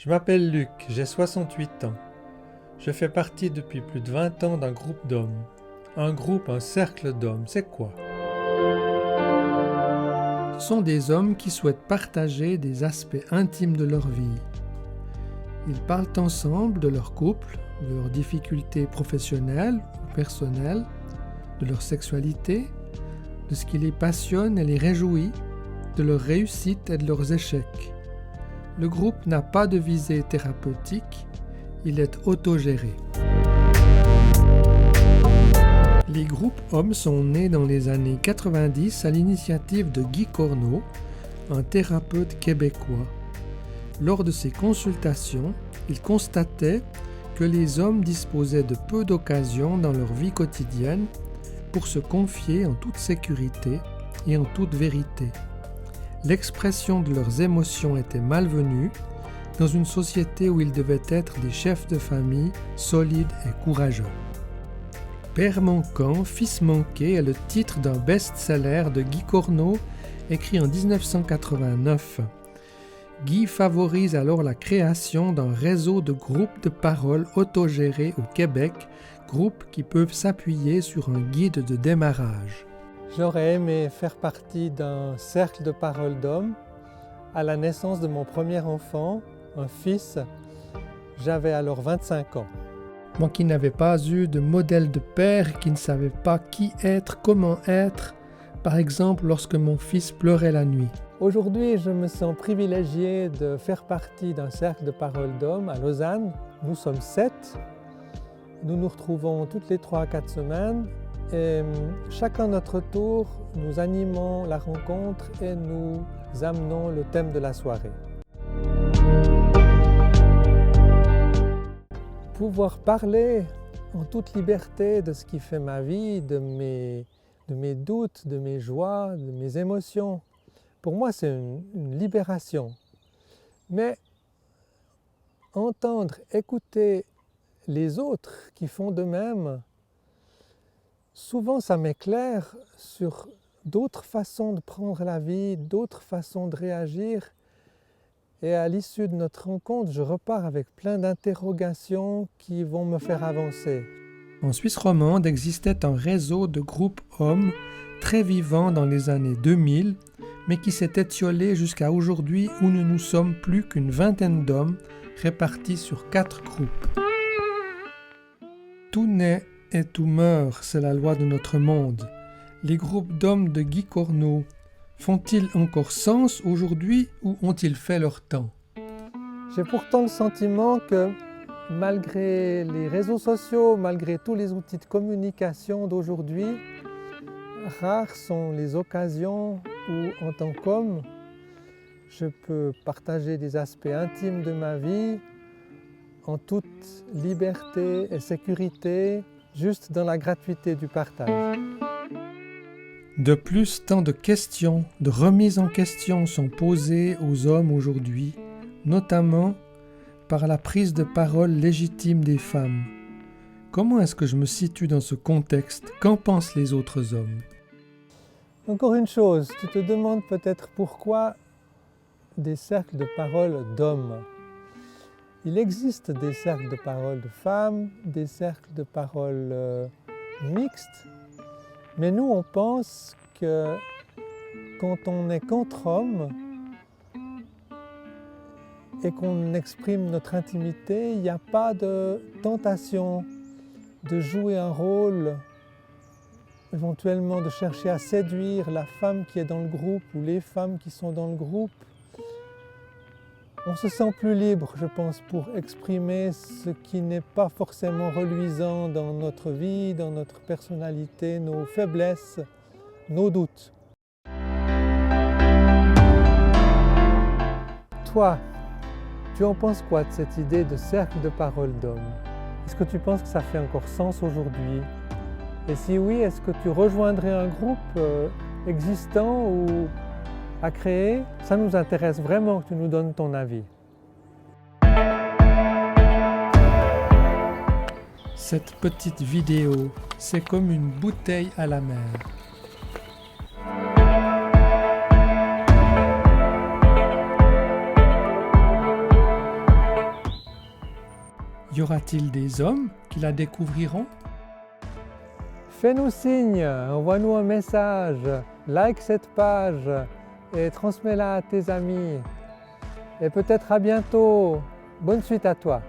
Je m'appelle Luc, j'ai 68 ans. Je fais partie depuis plus de 20 ans d'un groupe d'hommes. Un groupe, un cercle d'hommes, c'est quoi? Ce sont des hommes qui souhaitent partager des aspects intimes de leur vie. Ils parlent ensemble de leur couple, de leurs difficultés professionnelles ou personnelles, de leur sexualité, de ce qui les passionne et les réjouit, de leurs réussites et de leurs échecs. Le groupe n'a pas de visée thérapeutique, il est autogéré. Les groupes hommes sont nés dans les années 90 à l'initiative de Guy Corneau, un thérapeute québécois. Lors de ses consultations, il constatait que les hommes disposaient de peu d'occasions dans leur vie quotidienne pour se confier en toute sécurité et en toute vérité. L'expression de leurs émotions était malvenue dans une société où ils devaient être des chefs de famille solides et courageux. Père manquant, fils manqué est le titre d'un best-seller de Guy Corneau écrit en 1989. Guy favorise alors la création d'un réseau de groupes de parole autogérés au Québec, groupes qui peuvent s'appuyer sur un guide de démarrage. J'aurais aimé faire partie d'un cercle de parole d'hommes. À la naissance de mon premier enfant, un fils, j'avais alors 25 ans. Moi qui n'avais pas eu de modèle de père, qui ne savais pas qui être, comment être, par exemple lorsque mon fils pleurait la nuit. Aujourd'hui, je me sens privilégié de faire partie d'un cercle de parole d'hommes à Lausanne. Nous sommes 7. Nous nous retrouvons toutes les 3 à 4 semaines. Et chacun notre tour, nous animons la rencontre et nous amenons le thème de la soirée. Pouvoir parler en toute liberté de ce qui fait ma vie, de mes doutes, de mes joies, de mes émotions, pour moi c'est une libération. Mais entendre, écouter les autres qui font de même, souvent ça m'éclaire sur d'autres façons de prendre la vie, d'autres façons de réagir. Et à l'issue de notre rencontre, je repars avec plein d'interrogations qui vont me faire avancer. En Suisse romande existait un réseau de groupes hommes très vivant dans les années 2000, mais qui s'est étiolé jusqu'à aujourd'hui où nous ne sommes plus qu'une vingtaine d'hommes répartis sur 4 groupes. Tout naît et tout meurt, c'est la loi de notre monde. Les groupes d'hommes de Guy Corneau font-ils encore sens aujourd'hui ou ont-ils fait leur temps? J'ai pourtant le sentiment que malgré les réseaux sociaux, malgré tous les outils de communication d'aujourd'hui, rares sont les occasions où, en tant qu'homme, je peux partager des aspects intimes de ma vie en toute liberté et sécurité, juste dans la gratuité du partage. De plus, tant de questions, de remises en question sont posées aux hommes aujourd'hui, notamment par la prise de parole légitime des femmes. Comment est-ce que je me situe dans ce contexte? Qu'en pensent les autres hommes? Encore une chose, tu te demandes peut-être pourquoi des cercles de parole d'hommes. Il existe des cercles de parole de femmes, des cercles de parole mixtes, mais nous on pense que quand on est qu'entre hommes et qu'on exprime notre intimité, il n'y a pas de tentation de jouer un rôle, éventuellement de chercher à séduire la femme qui est dans le groupe ou les femmes qui sont dans le groupe. On se sent plus libre, je pense, pour exprimer ce qui n'est pas forcément reluisant dans notre vie, dans notre personnalité, nos faiblesses, nos doutes. Toi, tu en penses quoi de cette idée de cercle de parole d'hommes? Est-ce que tu penses que ça fait encore sens aujourd'hui? Et si oui, est-ce que tu rejoindrais un groupe existant ou à créer? Ça nous intéresse vraiment que tu nous donnes ton avis. Cette petite vidéo, c'est comme une bouteille à la mer. Y aura-t-il des hommes qui la découvriront? Fais-nous signe, envoie-nous un message, like cette page et transmets-la à tes amis. Et peut-être à bientôt. Bonne suite à toi.